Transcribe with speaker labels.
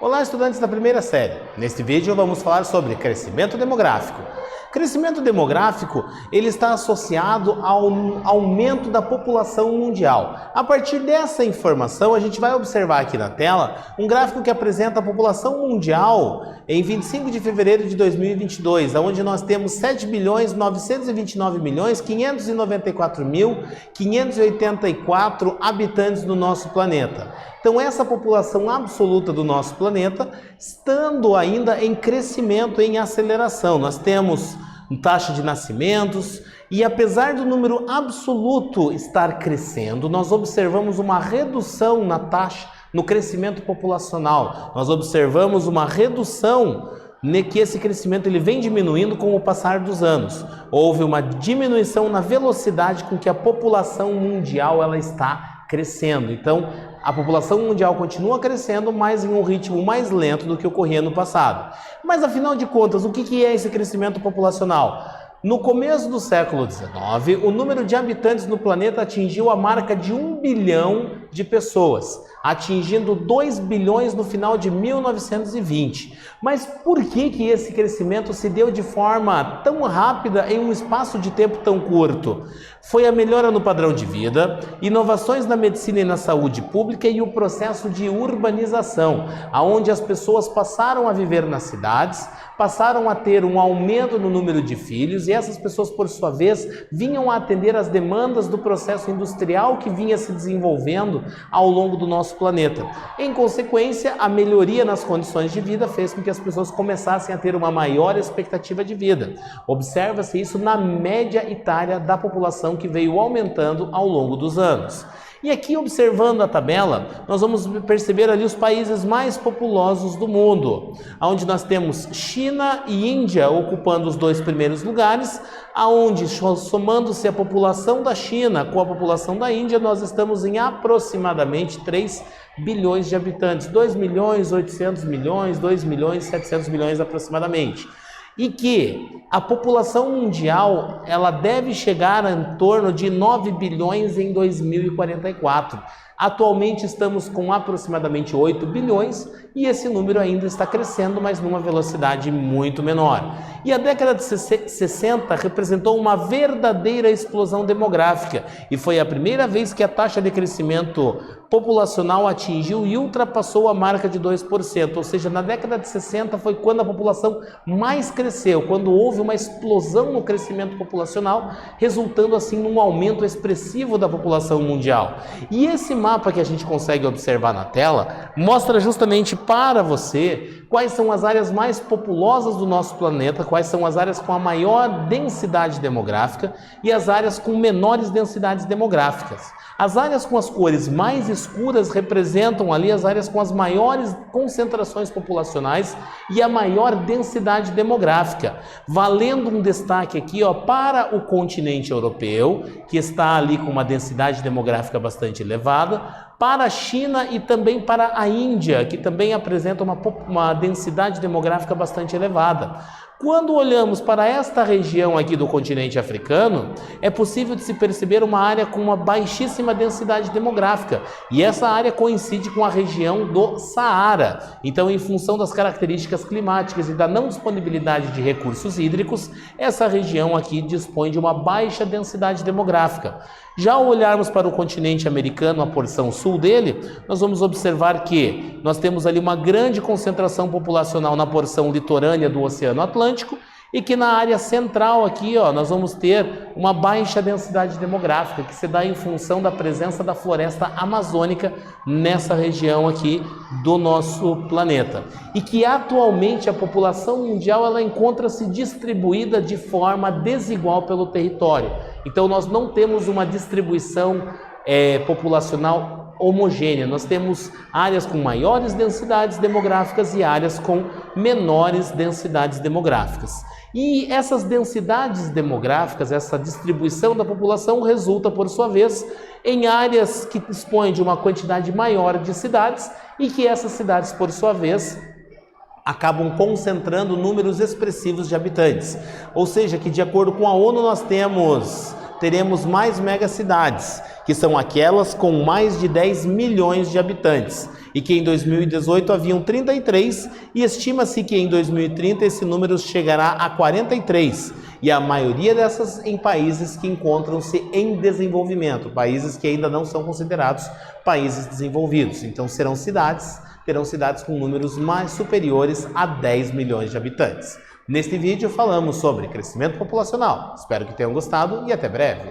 Speaker 1: Olá, estudantes da primeira série. Neste vídeo vamos falar sobre crescimento demográfico. Crescimento demográfico, ele está associado ao aumento da população mundial. A partir dessa informação, a gente vai observar aqui na tela um gráfico que apresenta a população mundial em 25 de fevereiro de 2022, onde nós temos 7.929.594.584 habitantes do nosso planeta. Então, essa população absoluta do nosso planeta, estando ainda em crescimento, em aceleração. Nós temos taxa de nascimentos e, apesar do número absoluto estar crescendo, nós observamos uma redução na taxa, no crescimento populacional. Nós observamos uma redução que esse crescimento ele vem diminuindo com o passar dos anos. Houve uma diminuição na velocidade com que a população mundial ela está crescendo. Então, a população mundial continua crescendo, mas em um ritmo mais lento do que ocorria no passado. Mas, afinal de contas, o que é esse crescimento populacional? No começo do século XIX, o número de habitantes no planeta atingiu a marca de 1 bilhão de pessoas, atingindo 2 bilhões no final de 1920. Mas por que esse crescimento se deu de forma tão rápida em um espaço de tempo tão curto? Foi a melhora no padrão de vida, inovações na medicina e na saúde pública e o processo de urbanização, onde as pessoas passaram a viver nas cidades, passaram a ter um aumento no número de filhos e essas pessoas, por sua vez, vinham a atender às demandas do processo industrial que vinha se desenvolvendo ao longo do nosso planeta. Em consequência, a melhoria nas condições de vida fez com que as pessoas começassem a ter uma maior expectativa de vida. Observa-se isso na média etária da população que veio aumentando ao longo dos anos. E aqui, observando a tabela, nós vamos perceber ali os países mais populosos do mundo, onde nós temos China e Índia ocupando os 2 primeiros lugares, aonde, somando-se a população da China com a população da Índia, nós estamos em aproximadamente 3 bilhões de habitantes, 2 milhões 800 milhões, 2 milhões 700 milhões aproximadamente. E que a população mundial ela deve chegar em torno de 9 bilhões em 2044. Atualmente estamos com aproximadamente 8 bilhões e esse número ainda está crescendo, mas numa velocidade muito menor. E a década de 60 representou uma verdadeira explosão demográfica e foi a primeira vez que a taxa de crescimento populacional atingiu e ultrapassou a marca de 2%, ou seja, na década de 60 foi quando a população mais cresceu, quando houve uma explosão no crescimento populacional, resultando assim num aumento expressivo da população mundial. E esse mapa que a gente consegue observar na tela mostra justamente para você quais são as áreas mais populosas do nosso planeta, quais são as áreas com a maior densidade demográfica e as áreas com menores densidades demográficas. As áreas com as cores mais escuras representam ali as áreas com as maiores concentrações populacionais e a maior densidade demográfica, valendo um destaque aqui para o continente europeu, que está ali com uma densidade demográfica bastante elevada, para a China e também para a Índia, que também apresenta uma densidade demográfica bastante elevada. Quando olhamos para esta região aqui do continente africano, é possível de se perceber uma área com uma baixíssima densidade demográfica, e essa área coincide com a região do Saara. Então, em função das características climáticas e da não disponibilidade de recursos hídricos, essa região aqui dispõe de uma baixa densidade demográfica. Já ao olharmos para o continente americano, a porção sul dele, nós vamos observar que nós temos ali uma grande concentração populacional na porção litorânea do Oceano Atlântico e que na área central aqui, nós vamos ter uma baixa densidade demográfica, que se dá em função da presença da floresta amazônica nessa região aqui do nosso planeta. E que atualmente a população mundial ela encontra-se distribuída de forma desigual pelo território. Então nós não temos uma distribuição populacional homogênea. Nós temos áreas com maiores densidades demográficas e áreas com menores densidades demográficas. E essas densidades demográficas, essa distribuição da população resulta, por sua vez, em áreas que dispõem de uma quantidade maior de cidades e que essas cidades, por sua vez, acabam concentrando números expressivos de habitantes. Ou seja, que de acordo com a ONU nós temos teremos mais megacidades, que são aquelas com mais de 10 milhões de habitantes, e que em 2018 haviam 33, e estima-se que em 2030 esse número chegará a 43, e a maioria dessas em países que encontram-se em desenvolvimento, países que ainda não são considerados países desenvolvidos. Então terão cidades com números mais superiores a 10 milhões de habitantes. Neste vídeo falamos sobre crescimento populacional. Espero que tenham gostado e até breve.